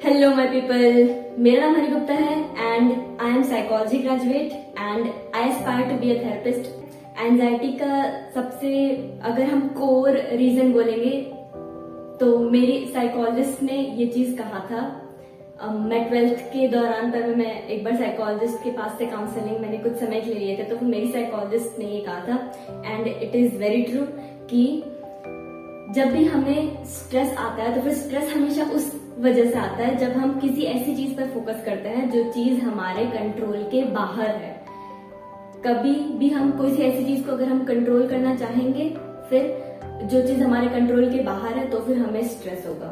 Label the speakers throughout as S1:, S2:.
S1: Hello my people, मेरा नाम हनी गुप्ता है and I am psychology graduate and I aspire to be a therapist. Anxiety का सबसे अगर हम कोर रीजन बोलेंगे तो मेरी साइकोलॉजिस्ट ने ये चीज कहा था। मैं 12th के दौरान पर मैं एक बार साइकोलॉजिस्ट के पास से काउंसलिंग मैंने कुछ समय के लिए लिए थे, तो फिर मेरी साइकोलॉजिस्ट ने ये कहा था and it is very true कि जब भी हमें स्ट्रेस आता है तो फिर स्ट्रेस हमेशा उस वजह से आता है जब हम किसी ऐसी चीज पर फोकस करते हैं जो चीज हमारे कंट्रोल के बाहर है। कभी भी हम कोई सी ऐसी चीज को अगर हम कंट्रोल करना चाहेंगे, फिर जो चीज हमारे कंट्रोल के बाहर है तो फिर हमें स्ट्रेस होगा।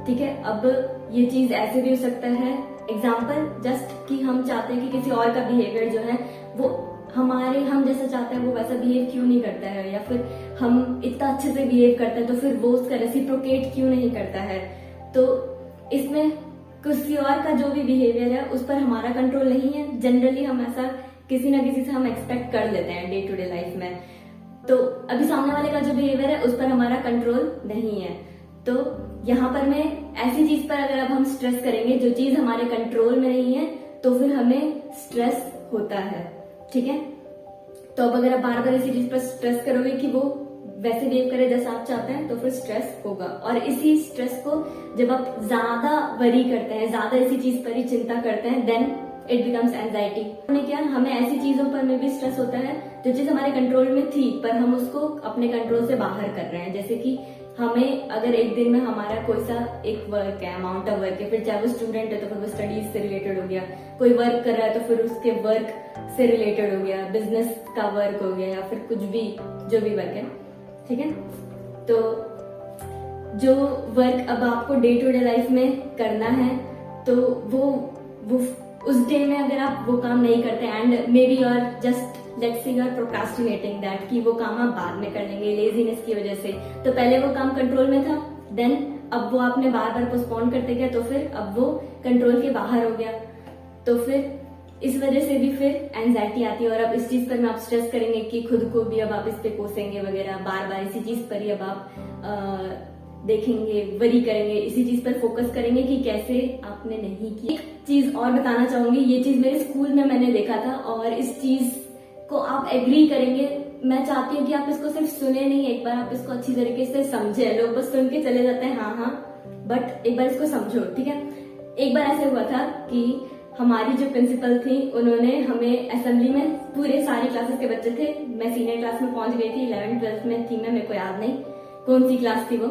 S1: ठीक है, अब ये चीज ऐसे भी हो सकता है, एग्जाम्पल जस्ट कि हम चाहते हैं कि किसी और का बिहेवियर जो है वो हम जैसा चाहते हैं वो वैसा बिहेव क्यों नहीं करता है, या फिर हम इतना अच्छे से बिहेव करते हैं तो फिर वो उसका रेसिप्रोकेट क्यों नहीं करता है। तो इसमें किसी और का जो भी बिहेवियर है उस पर हमारा कंट्रोल नहीं है। जनरली हम ऐसा किसी ना किसी से हम एक्सपेक्ट कर लेते हैं डे टू डे लाइफ में। तो अभी सामने वाले का जो बिहेवियर है उस पर हमारा कंट्रोल नहीं है। तो यहाँ पर मैं ऐसी चीज पर अगर अब हम स्ट्रेस करेंगे जो चीज हमारे कंट्रोल में नहीं है तो फिर हमें स्ट्रेस होता है। ठीक है, तो अब अगर आप बार बार इसी चीज पर स्ट्रेस करोगे कि वो वैसे बिहेव करे जैसा आप चाहते हैं तो फिर स्ट्रेस होगा। और इसी स्ट्रेस को जब आप ज्यादा वरी करते हैं, ज्यादा इसी चीज पर ही चिंता करते हैं, देन इट बिकम्स एंजाइटी। हमने क्या, हमें ऐसी चीजों पर में भी स्ट्रेस होता है जो चीज हमारे कंट्रोल में थी पर हम उसको अपने कंट्रोल से बाहर कर रहे हैं। जैसे कि हमें अगर एक दिन में हमारा कोई सा एक वर्क है, अमाउंट ऑफ वर्क है, फिर चाहे वो स्टूडेंट है तो फिर वो स्टडीज से रिलेटेड हो गया, कोई वर्क कर रहा है तो फिर उसके वर्क से रिलेटेड हो गया, बिजनेस का वर्क हो गया, या फिर कुछ भी जो भी वर्क है। ठीक है, तो जो वर्क अब आपको डे टू डे लाइफ में करना है तो वो उस डे में अगर आप वो काम नहीं करते एंड मे बी और just let's say you are procrastinating that, कि वो काम आप बाद में कर लेंगे लेजीनेस की वजह से, तो पहले वो काम कंट्रोल में था, देन अब वो आपने बार बार पोस्टपोन करते गया तो फिर अब वो कंट्रोल के बाहर हो गया। तो फिर इस वजह से भी फिर एंजाइटी आती है। और अब इस चीज पर आप स्ट्रेस करेंगे कि खुद को भी अब आप इस पे कोसेंगे वगैरह, बार बार इसी चीज पर ही अब आप देखेंगे, वरी करेंगे, इसी चीज पर फोकस करेंगे कि कैसे आपने नहीं की। एक चीज और बताना चाहूंगी, ये चीज मेरे स्कूल में मैंने देखा था और इस चीज को आप एग्री करेंगे। मैं चाहती हूँ कि आप इसको सिर्फ सुने नहीं, एक बार आप इसको अच्छी तरीके से समझे। लोग बस सुन के चले जाते हैं हाँ हाँ, बट एक बार इसको समझो। ठीक है, एक बार ऐसे हुआ था कि हमारी जो प्रिंसिपल थी उन्होंने हमें असेंबली में, पूरे सारी क्लासेस के बच्चे थे, मैं सीनियर क्लास में पहुंच गई थी, 11th 12th में थी मैं, मेरे को याद नहीं कौन सी क्लास थी वो,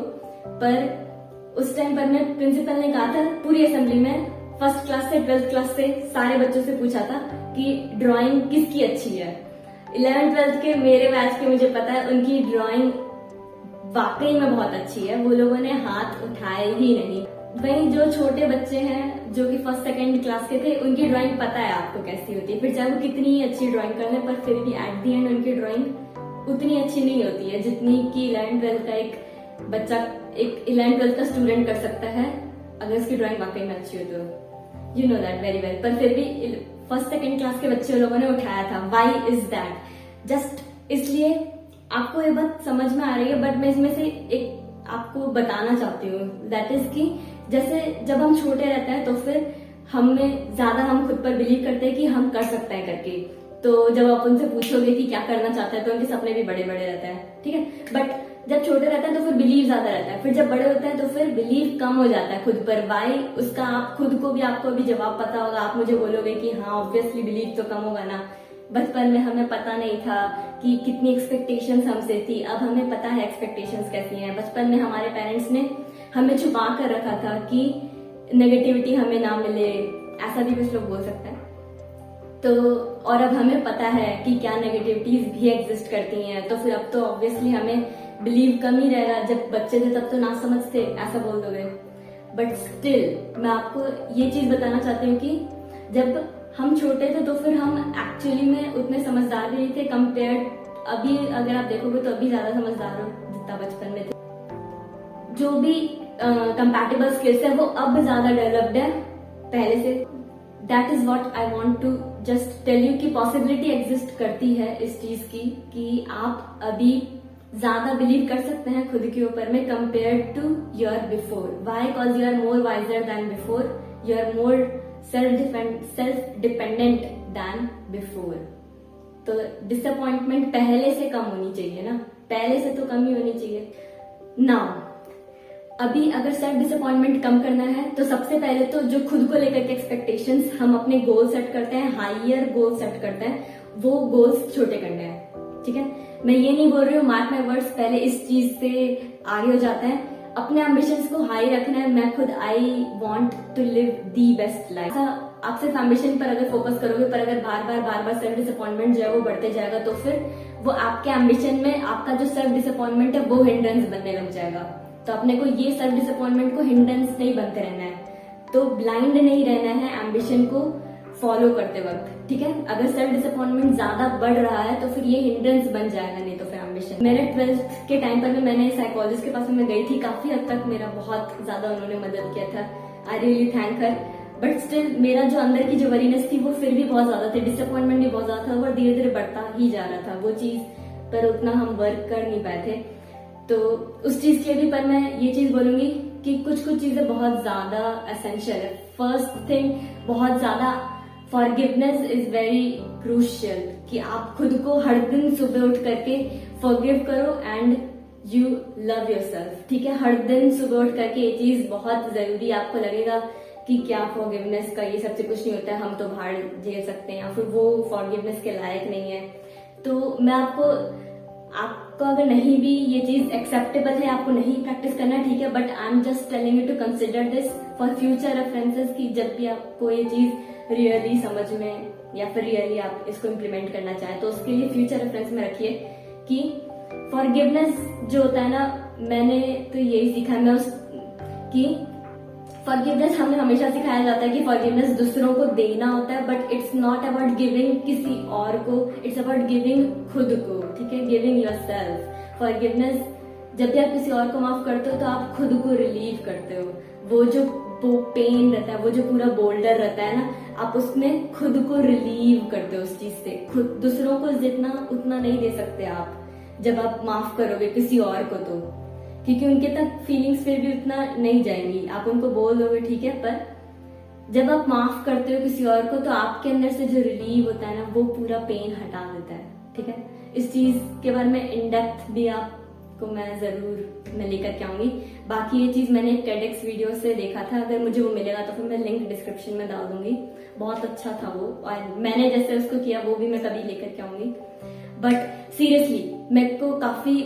S1: पर उस टाइम पर मैं प्रिंसिपल ने कहा था पूरी असेंबली में फर्स्ट क्लास से 12th क्लास से सारे बच्चों से पूछा था कि ड्राइंग किसकी अच्छी है। 11th 12th के मेरे बैच के मुझे पता है उनकी ड्राइंग वाकई में बहुत अच्छी है, वो लोगों ने हाथ उठाए ही नहीं। वहीं जो छोटे बच्चे हैं जो कि फर्स्ट सेकंड क्लास के थे, उनकी ड्राइंग पता है आपको कैसी होती है, फिर चाहे वो कितनी ही अच्छी ड्राइंग कर ले पर फिर भी एट दी एंड उनकी ड्राइंग उतनी अच्छी नहीं होती है जितनी कि 11th 12th का एक बच्चा, एक 11th 12th का स्टूडेंट कर सकता है अगर उसकी ड्राइंग वाकई में अच्छी हो तो। You know that very well. पर फिर भी फर्स्ट सेकंड क्लास के बच्चे लोगों ने उठाया था। Why is that? जस्ट इसलिए आपको ये बात समझ में आ रही है, बट मैं इसमें से एक आपको बताना चाहती हूँ, दैट इज कि जैसे जब हम छोटे रहते हैं तो फिर हमें ज्यादा हम खुद पर बिलीव करते हैं कि हम कर सकते हैं करके। तो जब आप उनसे पूछोगे कि क्या करना चाहते हैं तो उनके सपने भी बड़े बड़े रहते हैं। ठीक है, बट जब छोटे रहते हैं तो फिर बिलीव ज्यादा रहता है, फिर जब बड़े होते हैं तो फिर बिलीव कम हो जाता है खुद पर। वाई उसका आप खुद को भी, आपको भी जवाब पता होगा, आप मुझे बोलोगे कि हाँ ऑब्वियसली बिलीव तो कम होगा ना। बचपन में हमें पता नहीं था कि कितनी एक्सपेक्टेशंस हमसे थी, अब हमें पता है एक्सपेक्टेशंस कैसी हैं। बचपन में हमारे पेरेंट्स ने हमें छुपा कर रखा था कि नेगेटिविटी हमें ना मिले, ऐसा भी कुछ लोग बोल सकते हैं। तो और अब हमें पता है कि क्या नेगेटिविटीज भी एग्जिस्ट करती हैं, तो फिर अब तो ऑब्वियसली हमें बिलीव कम ही रहेगा। जब बच्चे थे तब तो ना समझ थे, ऐसा बोल दोगे, बट स्टिल मैं आपको ये चीज बताना चाहती हूँ कि जब हम छोटे थे तो फिर हम एक्चुअली में उतने समझदार भी नहीं थे कंपेयर, अभी अगर आप देखोगे तो अभी ज्यादा समझदार हो जितना बचपन में थे। जो भी कंपैटिबल स्किल्स है वो अब ज्यादा डेवलप्ड है पहले से। That is what I want to just tell you कि पॉसिबिलिटी एग्जिस्ट करती है इस चीज की कि आप अभी ज्यादा बिलीव कर सकते हैं खुद के ऊपर में compare to your before. Why? Because you are more wiser than before, you are more self dependent than before. तो डिसअपॉइंटमेंट पहले से कम होनी चाहिए ना, पहले से तो कम ही होनी चाहिए। नाउ अभी अगर सेल्फ डिसअपॉइंटमेंट कम करना है तो सबसे पहले तो जो खुद को लेकर के एक्सपेक्टेशंस हम अपने गोल सेट करते हैं, हाइयर गोल सेट करते हैं, वो गोल्स छोटे करने हैं। ठीक है, मैं ये नहीं बोल रही हूँ, मार्क माय वर्ड्स, पहले इस चीज से आगे हो जाते हैं। अपने एम्बिशंस को हाई रखना है। मैं खुद I want to live the best life. आप सिर्फ एम्बिशन पर अगर फोकस करोगे, पर अगर बार बार सेल्फ डिसअपॉइंटमेंट जो है वो बढ़ते जाएगा, तो फिर वो आपके एम्बिशन में आपका जो सेल्फ डिसअपॉइंटमेंट है वो हिंड्रेंस बनने लग जाएगा। तो अपने को ये सेल्फ डिसअपॉइंटमेंट को हिंड्रेंस नहीं बनते रहना है, तो ब्लाइंड नहीं रहना है एम्बिशन को फॉलो करते वक्त। ठीक है, अगर सेल्फ डिसअपॉइंटमेंट ज्यादा बढ़ रहा है तो फिर ये हिंड्रेंस बन जाएगा, नहीं तो फिर एम्बिशन। मेरे 12th के टाइम पर मैंने साइकोलॉजिस्ट के पास में गई थी, काफी हद तक मेरा बहुत ज्यादा उन्होंने मदद किया था। I really thank her. But still मेरा जो अंदर की जो वरीनेस थी वो फिर भी बहुत ज्यादा थी, डिसअपॉइंटमेंट भी बहुत ज्यादा था, और धीरे धीरे बढ़ता ही जा रहा था। वो चीज पर उतना हम वर्क कर नहीं पाए थे। तो उस चीज के भी पर मैं ये चीज बोलूंगी कि कुछ चीजें बहुत ज्यादा एसेंशियल है। फर्स्ट थिंग, बहुत ज्यादा फॉरगिवनेस इज वेरी क्रूशियल, कि आप खुद को हर दिन सुबह उठ करके फॉरगिव करो एंड यू लव योरसेल्फ। ठीक है, हर दिन सुबह उठ करके ये चीज बहुत जरूरी। आपको लगेगा कि क्या फॉरगिवनेस का ये सबसे कुछ नहीं होता है, हम तो बाहर झेल सकते हैं, या फिर वो फॉरगिवनेस के लायक नहीं है। तो मैं आपको अगर नहीं भी ये चीज एक्सेप्टेबल है, आपको नहीं प्रैक्टिस करना, ठीक है, but I am just telling you to consider this for future references, कि जब भी आपको ये चीज रियली समझ में या फिर रियली आप इसको इम्प्लीमेंट करना चाहें, तो उसके लिए फ्यूचर रेफरेंस में रखिए कि फॉरगिवनेस जो होता है ना, मैंने तो यही सीखा है कि फॉरगिवनेस हमें हमेशा सिखाया जाता है कि फॉरगिवनेस दूसरों को देना होता है, but it's not about giving किसी और को, इट्स अबाउट गिविंग खुद को। ठीक है, गिविंग योरसेल्फ। फॉरगिवनेस, जब भी आप किसी और को माफ करते हो तो आप खुद को रिलीव करते हो। वो पेन रहता है, वो जो पूरा बोल्डर रहता है ना, आप उसमें खुद को रिलीव करते हो उस चीज से। खुद दूसरों को जितना उतना नहीं दे सकते आप जब आप माफ करोगे किसी और को, तो क्योंकि उनके तक फीलिंग्स फिर भी उतना नहीं जाएंगी। आप उनको बोल दोगे ठीक है, पर जब आप माफ करते हो किसी और को तो आपके अंदर से जो रिलीव होता है ना, वो पूरा पेन हटा देता है। ठीक है, इस चीज के बारे में इन डेप्थ भी आपको मैं जरूर लेकर के आऊंगी। बाकी ये चीज मैंने TEDx वीडियो से देखा था, अगर मुझे वो मिलेगा तो फिर मैं लिंक डिस्क्रिप्शन में डाल दूंगी। बहुत अच्छा था वो, और मैंने जैसे उसको किया वो भी मैं कभी लेकर के आऊंगी। बट सीरियसली मेरे को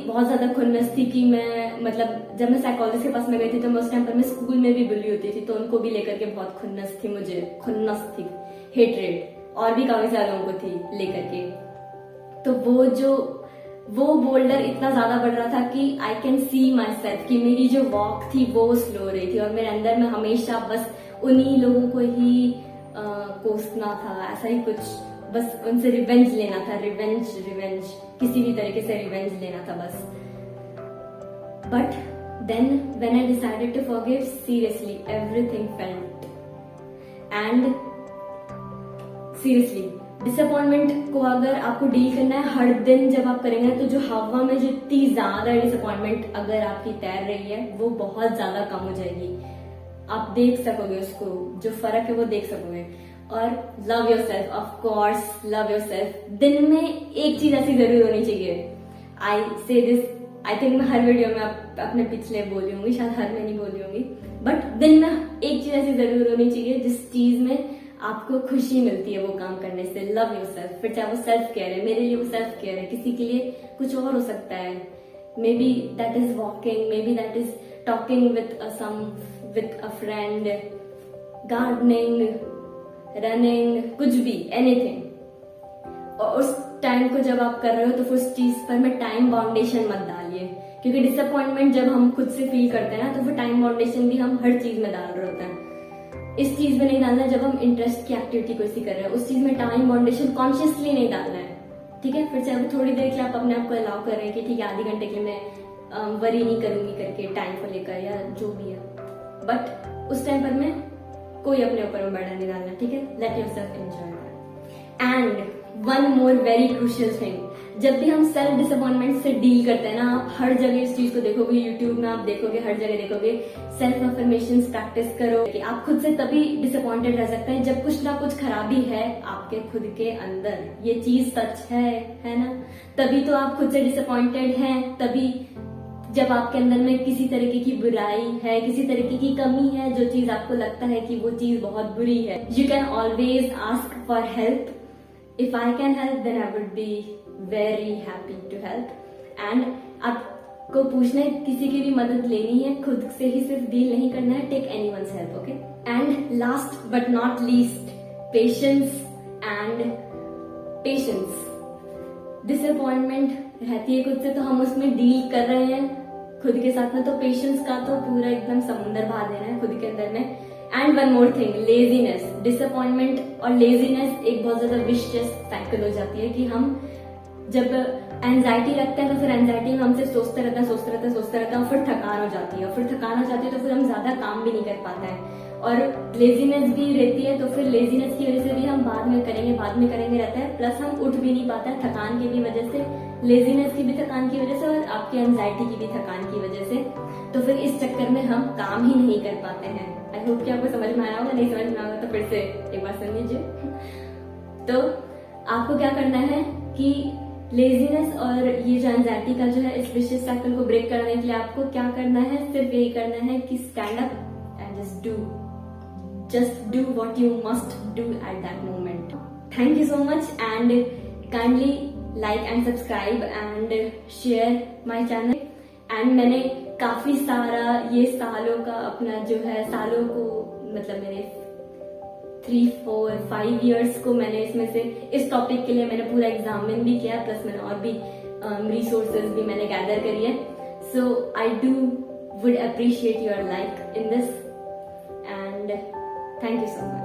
S1: बहुत ज्यादा खुन्नस थी कि मैं, मतलब जब मैं साइकोलॉजिस्ट के पास में गई थी तो मैं उस टाइम पर मैं स्कूल में भी बुली होती थी, तो उनको भी लेकर के बहुत खुन्नस थी, मुझे खुन्नस थी, हेटरेट, और भी काफी सारे लोगों को थी लेकर के। तो वो बोल्डर इतना ज्यादा बढ़ रहा था कि I can see my self, कि मेरी जो वॉक थी वो स्लो रही थी, और मेरे अंदर में हमेशा बस उन्हीं लोगों को ही कोसना था, ऐसा ही कुछ, बस उनसे रिवेंज लेना था, रिवेंज किसी भी तरीके से रिवेंज लेना था बस। But then when I decided to forgive, seriously everything felt. And seriously disappointment को अगर आपको डील करना है हर दिन जब आप करेंगे, तो जो हवा में जो इतनी ज्यादा डिसअपॉइंटमेंट अगर आपकी तैर रही है वो बहुत ज्यादा कम हो जाएगी। आप देख सकोगे उसको, जो फर्क है वो देख सकोगे। और love yourself, of course love yourself. दिन में एक चीज ऐसी जरूर होनी चाहिए। आई से दिस, आई थिंक मैं हर वीडियो में अपने पिछले बोली होंगी, शायद हर में नहीं बोली होंगी, बट दिन में एक चीज ऐसी जरूर होनी चाहिए जिस चीज में आपको खुशी मिलती है वो काम करने से। Love yourself. फिर चाहे वो सेल्फ केयर है, मेरे लिए वो सेल्फ केयर है, किसी के लिए कुछ और हो सकता है। May be that is walking, may be that is talking with a friend, gardening, running, कुछ भी, एनीथिंग। और उस टाइम को जब आप कर रहे हो तो फिर उस चीज पर में टाइम बाउंडेशन मत डालिए, क्योंकि डिसअपॉइंटमेंट जब हम खुद से फील करते हैं ना, तो फिर टाइम बाउंडेशन भी हम हर चीज में डाल रहे होते हैं। इस चीज में नहीं डालना है, जब हम इंटरेस्ट की एक्टिविटी कोई सी कर रहे हैं उस चीज में टाइम बाउंडेशन कॉन्शियसली नहीं डालना है। ठीक है, फिर चाहे वो थोड़ी देर के लिए आप अपने आप को अलाउ कर रहे हैं कि ठीक है आधे घंटे के लिए मैं वरी नहीं करूंगी करके टाइम को लेकर, या जो भी है, बट उस टाइम पर मैं कोई अपने ऊपर में बर्डन नहीं डालना। ठीक है, let yourself enjoy. And one more very crucial thing, जब भी हम सेल्फ डिसअपॉइंटमेंट से डील करते हैं ना, आप हर जगह इस चीज को देखोगे, यूट्यूब में आप देखोगे, हर जगह देखोगे, सेल्फ अफर्मेशन प्रैक्टिस करो कि आप खुद से तभी डिसअपॉइंटेड रह सकते हैं जब कुछ ना कुछ खराबी है आपके खुद के अंदर। ये चीज सच है ना? तभी तो आप खुद से डिसअपॉइंटेड हैं, तभी जब आपके अंदर में किसी तरीके की बुराई है, किसी तरीके की कमी है, जो चीज आपको लगता है कि वो चीज बहुत बुरी है। You can always ask for help. If I can help then I would be very happy to help. And आपको पूछना है, किसी की भी मदद लेनी है, खुद से ही सिर्फ डील नहीं करना है, take anyone's help, okay? And last but not least, patience and patience. Disappointment रहती है खुद से, तो हम उसमें डील कर रहे हैं खुद के साथ में, तो पेशेंस का तो पूरा एकदम समुंदर बहा देना है खुद के अंदर में। And one more thing, laziness. Disappointment और लेजीनेस एक बहुत ज्यादा विशियस साइकिल हो जाती है कि हम जब एंजाइटी लगता है तो फिर एंजाइटी में हमसे सोचते रहते हैं और फिर थकान हो जाती है, और फिर थकान हो जाती है तो फिर हम ज्यादा काम भी नहीं कर पाते हैं, और लेजीनेस भी रहती है तो फिर लेजीनेस की वजह से भी हम बाद में करेंगे रहता है, प्लस हम उठ भी नहीं पाते हैं थकान की भी वजह से, लेजीनेस की भी थकान की वजह से, और आपकी एंजाइटी की भी थकान की वजह से। तो फिर इस चक्कर में हम काम ही नहीं कर पाते हैं। आई होप कि आपको समझ में आया होगा, नहीं समझ में आया तो फिर से एक बार सुन लीजिए। तो आपको क्या करना है कि लेजीनेस और ये जो एंजाइटी का जो है इस विशियस साइकिल को ब्रेक करने के लिए आपको क्या करना है, सिर्फ यही करना है कि stand up and just do what you must do at that moment. Thank you so much and kindly like and subscribe and share my channel. And मैंने काफी सारा ये सालों का अपना जो है, सालों को मतलब मेरे 3, 4, 5 years को मैंने इसमें से इस टॉपिक के लिए मैंने पूरा एग्जामिन भी किया, प्लस मैंने और भी रिसोर्सेज भी मैंने गैदर करी है। So I would appreciate your like in this and thank you so much.